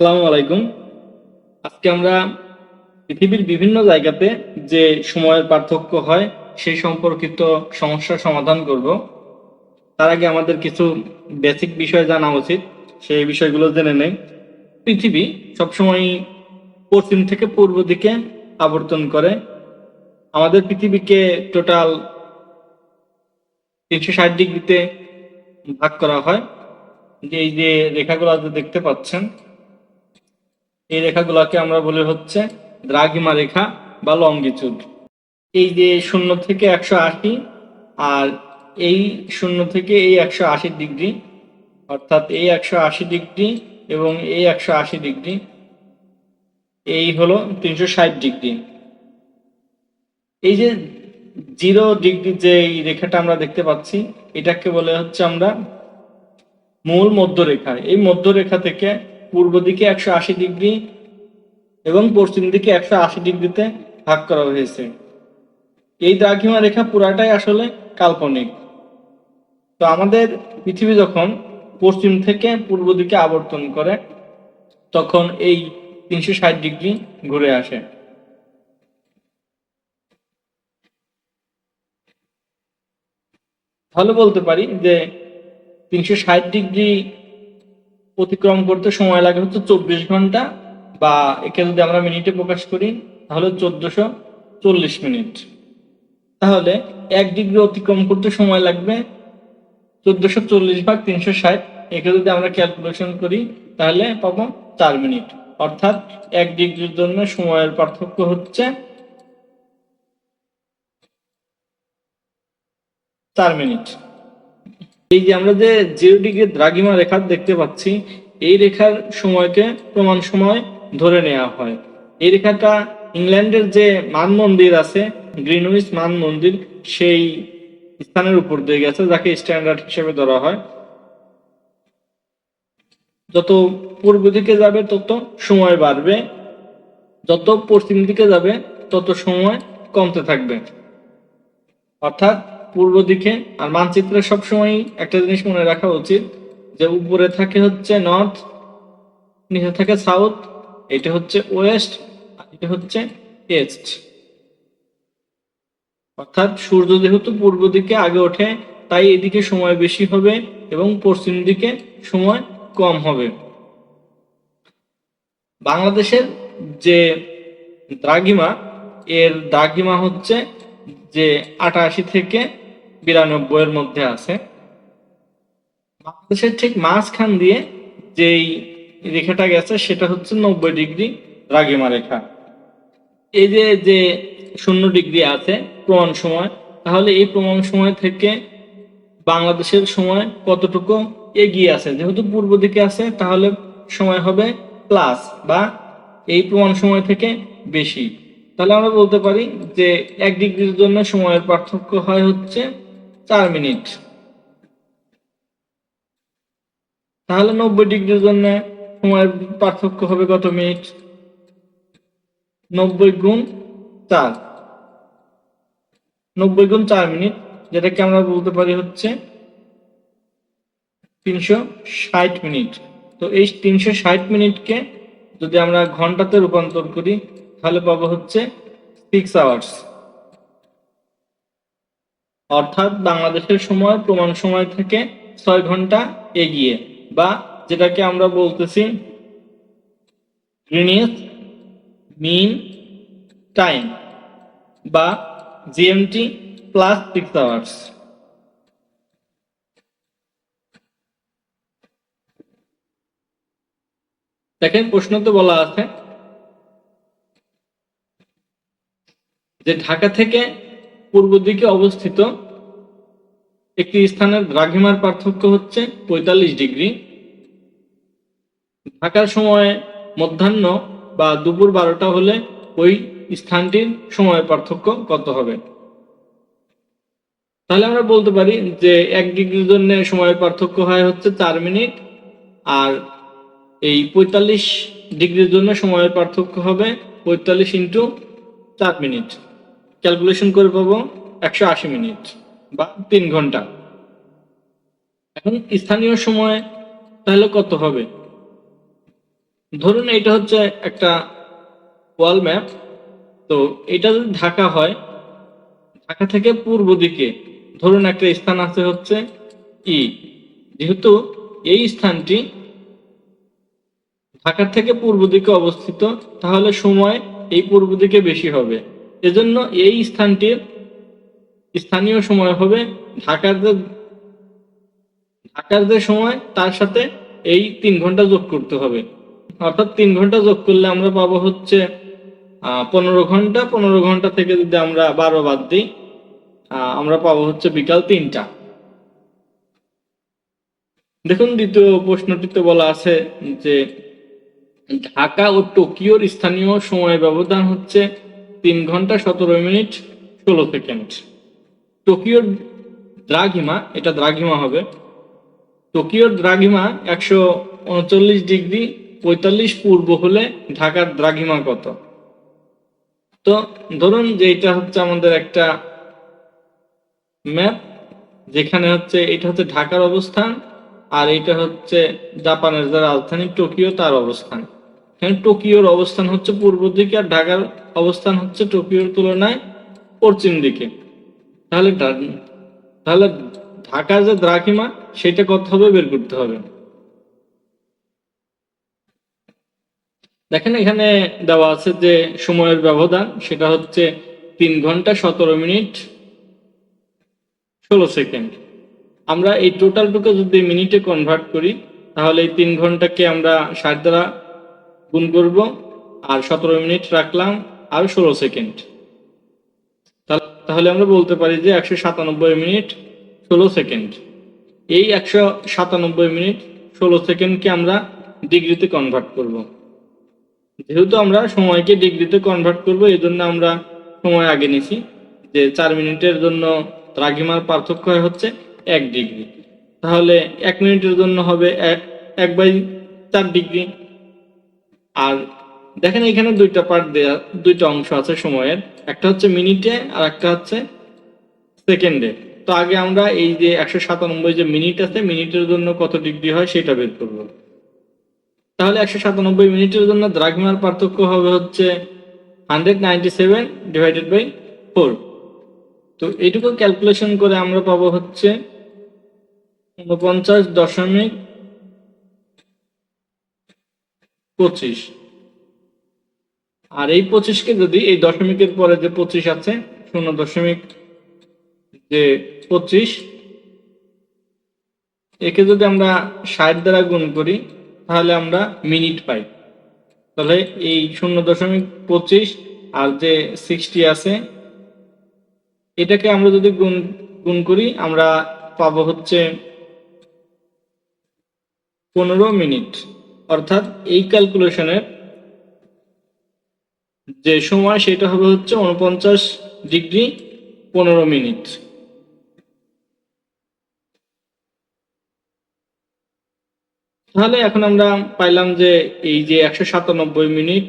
আসসালামু আলাইকুম। আজকে আমরা পৃথিবীর বিভিন্ন জায়গাতে যে সময়ের পার্থক্য হয় সেই সম্পর্কিত সমস্যার সমাধান করব। তার আগে আমাদের কিছু বেসিক বিষয় জানা উচিত, সেই বিষয়গুলো জেনে নেই। পৃথিবী সবসময় পশ্চিম থেকে পূর্ব দিকে আবর্তন করে। আমাদের পৃথিবীকে টোটাল 360 ডিগ্রিতে ভাগ করা হয়। এই যে রেখাগুলো দেখতে পাচ্ছেন, এই রেখাগুলোকে আমরা বলি হচ্ছে দ্রাঘিমা রেখা বা লঙ্গিচুড। এই যে 0 থেকে 180 আর এই 0 থেকে এই 180 ডিগ্রি, অর্থাৎ এই 180 ডিগ্রি এবং এই 180 ডিগ্রি, এই হলো 360 ডিগ্রি। এই যে 0 ডিগ্রি যে এই রেখাটা আমরা দেখতে পাচ্ছি, এটাকে বলে হচ্ছে আমরা মূল মধ্যরেখা। এই মধ্যরেখা থেকে পূর্ব দিকে 180 ডিগ্রি এবং পশ্চিম দিকে 180 ডিগ্রিতে ভাগ করা হয়েছে। এই দ্রাঘিমা রেখা পুরাটাই আসলে কাল্পনিক। তো আমাদের পৃথিবী যখন পশ্চিম থেকে পূর্ব দিকে আবর্তন করে তখন এই 360 ডিগ্রি ঘুরে আসে। তাহলে বলতে পারি যে 360 ডিগ্রি অতিক্রম করতে সময় লাগে হচ্ছে 24 ঘন্টা, বা একে যদি আমরা মিনিটে প্রকাশ করি তাহলে 1440 মিনিট। তাহলে 1 ডিগ্রি অতিক্রম করতে সময় লাগবে 1440 ভাগ 360। একে যদি আমরা ক্যালকুলেশন করি তাহলে পাবো 4 মিনিট। অর্থাৎ 1 ডিগ্রির জন্য সময়ের পার্থক্য হচ্ছে 4 মিনিট। এই যে আমরা যে 0 ডিগ্রি দ্রাঘিমা রেখা দেখতে পাচ্ছি, এই রেখার সময়কে প্রমাণ সময় ধরে নেওয়া হয়। এই রেখাটা ইংল্যান্ডের যে মান মন্দির আছে, গ্রিনউইচ মান মন্দির, সেই স্থানের উপর দিয়ে গেছে, যাকে স্ট্যান্ডার্ড হিসেবে ধরা হয়। যত পূর্ব দিকে যাবে তত সময় বাড়বে, যত পশ্চিম দিকে যাবে তত সময় কমতে থাকবে। অর্থাৎ পূর্ব দিকে, আর মানচিত্রে সবসময় একটা জিনিস মনে রাখা উচিত যে উপরে থাকে হচ্ছে নর্থ, নিচে থাকে সাউথ, এটা হচ্ছে ওয়েস্ট, আর এটা হচ্ছে ইস্ট। অর্থাৎ সূর্য যেহেতু পূর্ব দিকে আগে ওঠে তাই এদিকে সময় বেশি হবে এবং পশ্চিম দিকে সময় কম হবে। বাংলাদেশের যে দ্রাঘিমা, এর দ্রাঘিমা হচ্ছে যে 88 থেকে 92 এর মধ্যে আছে। বাংলাদেশের ঠিক মাঝখান দিয়ে যেই রেখাটা গেছে সেটা হচ্ছে 90 ডিগ্রি দ্রাঘিমা রেখা। এই যে যে 0 ডিগ্রি আছে প্রমাণ সময়, তাহলে এই প্রমাণ সময় থেকে বাংলাদেশের সময় কতটুকু এগিয়ে আছে, যেহেতু পূর্ব দিকে আছে তাহলে সময় হবে প্লাস বা এই প্রমাণ সময় থেকে বেশি। তাহলে আমরা বলতে পারি যে 1 ডিগ্রির জন্য সময়ের পার্থক্য হয় হচ্ছে 4 মিনিট। তাহলে 90 ডিগ্রির জন্য সময়ের পার্থক্য হবে কত মিনিট? 90 গুণ 4, 90 গুণ 4 মিনিট, যেটাকে আমরা বলতে পারি হচ্ছে 360 মিনিট। তো এই 360 মিনিটকে যদি আমরা ঘন্টাতে রূপান্তর করি তাহলে পাবো হচ্ছে 6 আওয়ার্স। অর্থাৎ বাংলাদেশের সময় প্রমাণ সময় থেকে 6 ঘন্টা এগিয়ে, বা যেটাকে আমরা বলতেছি গ্রিনিচ মিন টাইম বা জিএমটি প্লাস 6 আওয়ার্স। দেখেন প্রশ্নতে বলা আছে যে ঢাকা থেকে পূর্ব দিকে অবস্থিত একটি স্থানের দ্রাঘিমার পার্থক্য হচ্ছে 45 ডিগ্রি। ঢাকার সময় মধ্যাহ্ন বা দুপুর 12টা হলে ওই স্থানটির সময়ের পার্থক্য কত হবে? তাহলে আমরা বলতে পারি যে 1 ডিগ্রির জন্য সময়ের পার্থক্য হয় হচ্ছে 4 মিনিট, আর এই 45 ডিগ্রির জন্য সময়ের পার্থক্য হবে 45 × 4 মিনিট। ক্যালকুলেশন করে পাবো 180 মিনিট বা 3 ঘন্টা। এখন স্থানীয় সময় তাহলে কত হবে? ধরুন এটা হচ্ছে একটা ওয়াল ম্যাপ। তো এটা যদি ঢাকা হয়, ঢাকা থেকে পূর্ব দিকে ধরুন একটা স্থান আছে হচ্ছে ই, যেহেতু এই স্থানটি ঢাকার থেকে পূর্ব দিকে অবস্থিত, তাহলে সময় এই পূর্ব দিকে বেশি হবে। এজন্য এই স্থানটির স্থানীয় সময় হবে ঢাকার যে সময় তার সাথে এই 3 ঘন্টা যোগ করতে হবে। অর্থাৎ 3 ঘন্টা যোগ করলে আমরা পাবো হচ্ছে 15 ঘন্টা। 15 ঘন্টা থেকে যদি আমরা 12 বাদ দিই, আমরা পাবো হচ্ছে বিকাল 3টা। দেখুন দ্বিতীয় প্রশ্নটিতে বলা আছে যে ঢাকা ও টোকিওর স্থানীয় সময় ব্যবধান হচ্ছে 3 ঘন্টা 17 মিনিট 16 সেকেন্ড। টোকিওর দ্রাঘিমা, এটা দ্রাঘিমা হবে, টোকিওর দ্রাঘিমা 139 ডিগ্রি 45 পূর্ব হলে ঢাকার দ্রাঘিমা কত? তো ধরুন যে এটা হচ্ছে আমাদের একটা ম্যাপ, যেখানে হচ্ছে এটা হচ্ছে ঢাকার অবস্থান, আর এটা হচ্ছে জাপানের যে রাজধানী টোকিও তার অবস্থান। এখানে টোকিওর অবস্থান হচ্ছে পূর্ব দিকে, আর ঢাকার অবস্থান হচ্ছে টোকিওর তুলনায় পশ্চিম দিকে। তাহলে তাহলে ঢাকার যে দ্রাঘিমা সেটা কত হবে বের করতে হবে। দেখেন এখানে দেওয়া আছে যে সময়ের ব্যবধান সেটা হচ্ছে 3 ঘন্টা 17 মিনিট 16 সেকেন্ড। আমরা এই টোটালটুকু যদি মিনিটে কনভার্ট করি, তাহলে এই 3 ঘন্টাকে আমরা 60 দ্বারা গুণ করব, আর 17 মিনিট রাখলাম, আর 16 সেকেন্ড। তাহলে আমরা বলতে পারি যে 197 মিনিট 16 সেকেন্ড। এই 197 মিনিট 16 সেকেন্ডকে আমরা ডিগ্রিতে কনভার্ট করব। যেহেতু আমরা সময়কে ডিগ্রিতে কনভার্ট করব, এই জন্য আমরা সময় আগে নিছি, যে 4 মিনিটের জন্য দ্রাঘিমার পার্থক্য হচ্ছে 1 ডিগ্রি। তাহলে 1 মিনিটের জন্য হবে 1/4 ডিগ্রি। আর দেখেন এখানে দুইটা পার্ট দেয়া, দুইটা অংশ আছে সময়ের, একটা হচ্ছে মিনিটে আর একটা হচ্ছে সেকেন্ডে। তো আগে আমরা এই যে 197 যে মিনিট আছে, মিনিটের জন্য কত ডিগ্রি হয় সেটা বের করব। তাহলে 197 মিনিটের জন্য দ্রাঘিমার পার্থক্য হবে হচ্ছে 197/4। তো এইটুকু ক্যালকুলেশন করে আমরা পাবো হচ্ছে 49.25। আর এই 25কে যদি এই দশমিকের পরে যে 25 আছে, 0.25, একে যদি আমরা 60 দ্বারা গুণ করি, তাহলে আমরা মিনিট পাই। তাহলে এই 0.25 আর যে 60 আছে, এটাকে আমরা যদি গুণ করি, আমরা পাবো হচ্ছে 15 মিনিট। অর্থাৎ এই ক্যালকুলেশনের যে সময় সেটা হবে হচ্ছে 49.15 মিনিট। তাহলে এখন আমরা পাইলাম যে এই যে 197 মিনিট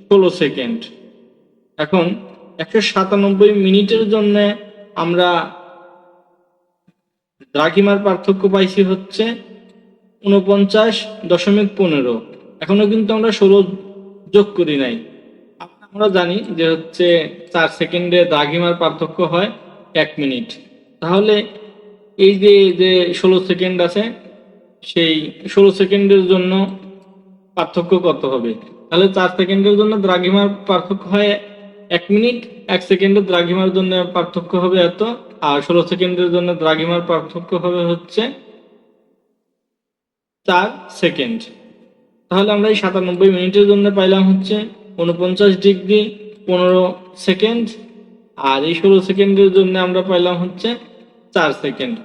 16 সেকেন্ড। এখন 197 মিনিটের জন্য আমরা দ্রাঘিমার পার্থক্য পাইছি হচ্ছে 49.15। এখনো কিন্তু আমরা 16 যোগ করি নাই। আমরা জানি যে হচ্ছে 4 সেকেন্ডে দ্রাঘিমার পার্থক্য হয় 1 মিনিট। তাহলে এই যে 16 সেকেন্ড আছে, সেই 16 সেকেন্ডের জন্য পার্থক্য কত হবে? তাহলে 4 সেকেন্ডের জন্য দ্রাঘিমার পার্থক্য হয় 1 মিনিট, 1 সেকেন্ডের দ্রাঘিমার জন্য পার্থক্য হবে এত, আর 16 সেকেন্ডের জন্য দ্রাঘিমার পার্থক্য হবে হচ্ছে 4 সেকেন্ড। তাহলে আমরা এই 97 মিনিটের জন্য পাইলাম হচ্ছে 49.15 সেকেন্ড, আর এই 16 সেকেন্ডের জন্য আমরা পাইলাম হচ্ছে 4 সেকেন্ড।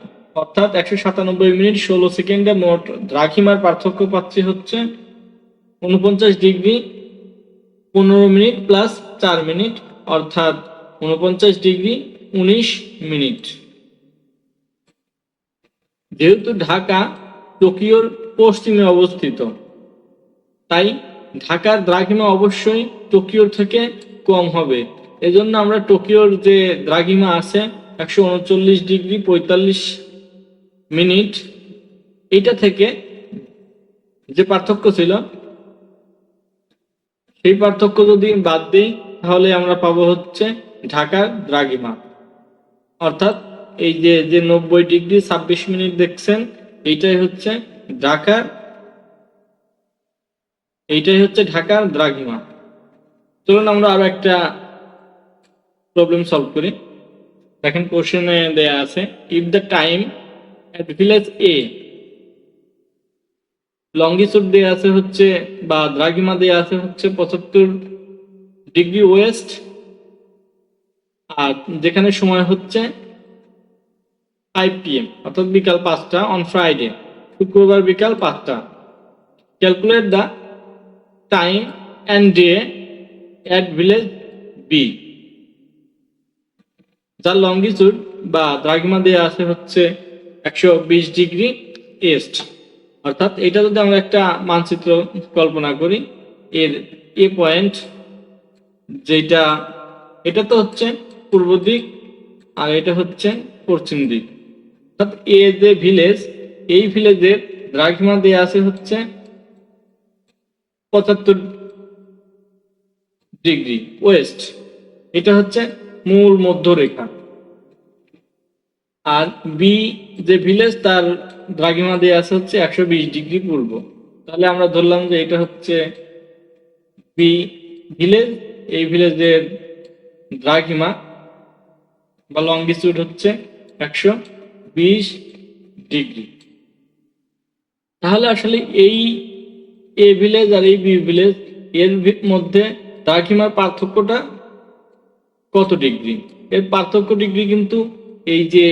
অর্থাৎ 197 মিনিট 16 সেকেন্ডে মোট দ্রাঘিমার পার্থক্য পাচ্ছি হচ্ছে 49.15 প্লাস 4 মিনিট, অর্থাৎ 49.19 মিনিট। যেহেতু ঢাকা টোকিওর পশ্চিমে অবস্থিত, তাই ঢাকার দ্রাঘিমা অবশ্যই টোকিওর থেকে কম হবে। এজন্য আমরা টোকিওর যে দ্রাঘিমা আছে 139.45 মিনিট, এটা থেকে যে পার্থক্য ছিল সেই পার্থক্য যদি বাদ দিই তাহলে আমরা পাবো হচ্ছে ঢাকার দ্রাঘিমা। অর্থাৎ এই যে 90°26' দেখছেন, এইটাই হচ্ছে ঢাকার দ্রাঘিমা। চলুন আমরা আরো একটা প্রবলেম সলভ করি। দেখেন কোশ্চেনে দেয়া আছে, if the time at village A, longitude দেয়া আছে হচ্ছে বা দ্রাঘিমা দেয়া আছে হচ্ছে 75° ওয়েস্ট, আর যেখানে সময় হচ্ছে 5 PM অর্থাৎ বিকাল 5টা অন ফ্রাইডে, শুক্রবার বিকাল 5টা। Calculate the time and day at village B, যার লঙ্গিটিউড বা দ্রাঘিমা দেয়া আছে হচ্ছে 120° ইস্ট। অর্থাৎ এটা যদি আমরা একটা মানচিত্র কল্পনা করি, এর এ পয়েন্ট যেটা, এটা তো হচ্ছে পূর্ব দিক আর এটা হচ্ছে পশ্চিম দিক। অর্থাৎ এ যে ভিলেজ, এই ভিলেজের দ্রাঘিমা দেয়া আছে হচ্ছে 75° ওয়েস্ট, এটা হচ্ছে মূল মধ্যরেখা। আর বি যে ভিলেজ, তার দ্রাঘিমা দেয়া আছে হচ্ছে 120° পূর্ব। তাহলে আমরা ধরলাম যে এটা হচ্ছে বি ভিলেজ, এই ভিলেজের দ্রাঘিমা বা লঙ্গিটিউড হচ্ছে 120°। তাহলে আসলে এই এ ভিলেজ আর এই বি ভিলেজ এর মধ্যে দ্রাঘিমার পার্থক্যটা কত ডিগ্রি? এর পার্থক্য ডিগ্রি কিন্তু এই যে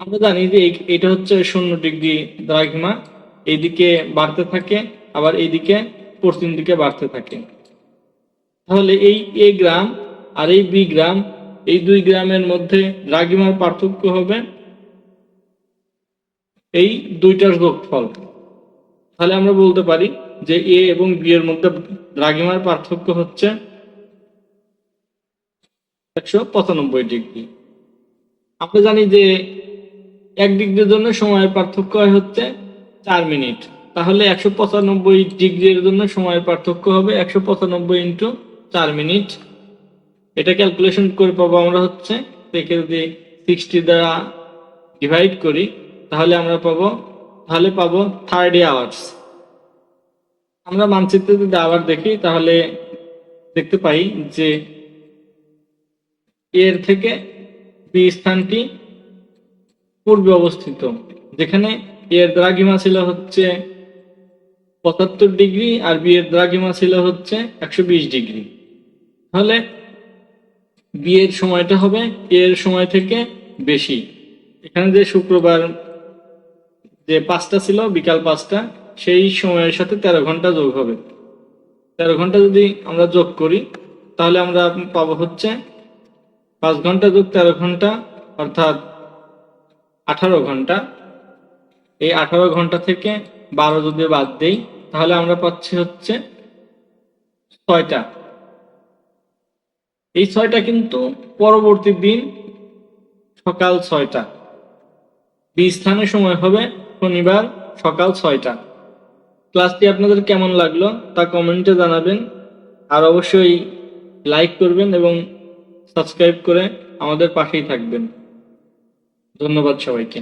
আমরা জানি যে এটা হচ্ছে 0° দ্রাঘিমা, এইদিকে বাড়তে থাকে আবার এইদিকে পশ্চিম দিকে বাড়তে থাকে। তাহলে এই এ গ্রাম আর এই বি গ্রাম, এই দুই গ্রামের মধ্যে দ্রাঘিমার পার্থক্য হবে এই দুইটার যোগফল। তাহলে আমরা বলতে পারি যে এ এবং বি এর মধ্যে দ্রাঘিমার পার্থক্য হচ্ছে 195°। আমরা জানি যে 1° জন্য সময়ের পার্থক্য হচ্ছে 4 মিনিট। তাহলে 195° এর জন্য সময়ের পার্থক্য হবে 195 × 4 মিনিট। এটা ক্যালকুলেশন করে পাবো আমরা হচ্ছে, একে যদি 60 দ্বারা ডিভাইড করি তাহলে আমরা পাবো 30 আওয়ার্স। আমরা মানচিত্রে যদি আবার দেখি তাহলে দেখতে পাই যে এর থেকে বি স্থানটি পূর্বে অবস্থিত, যেখানে এর দ্রাঘিমা ছিল হচ্ছে 75° আর বি এর দ্রাঘিমা ছিল হচ্ছে 120°। তাহলে বি এর সময়টা হবে এর সময় থেকে বেশি। এখানে যে শুক্রবার যে 5টা ছিল বিকাল 5টা, সেই সময়ের সাথে 13 ঘন্টা যোগ হবে। 13 ঘন্টা যদি আমরা যোগ করি তাহলে আমরা পাবো হচ্ছে 5 ঘন্টা যোগ 13 ঘন্টা অর্থাৎ 18 ঘন্টা। এই 18 ঘন্টা থেকে 12 যদি বাদ দেই তাহলে আমরা পাচ্ছি হচ্ছে 6টা। এই 6টা কিন্তু পরবর্তী দিন সকাল 6টা। বি স্থানের সময় হবে শনিবার সকাল 6টা। ক্লাসটি আপনাদের কেমন লাগলো তা কমেন্টে জানাবেন, আর অবশ্যই লাইক করবেন এবং সাবস্ক্রাইব করে আমাদের পাশেই থাকবেন। ধন্যবাদ সবাইকে।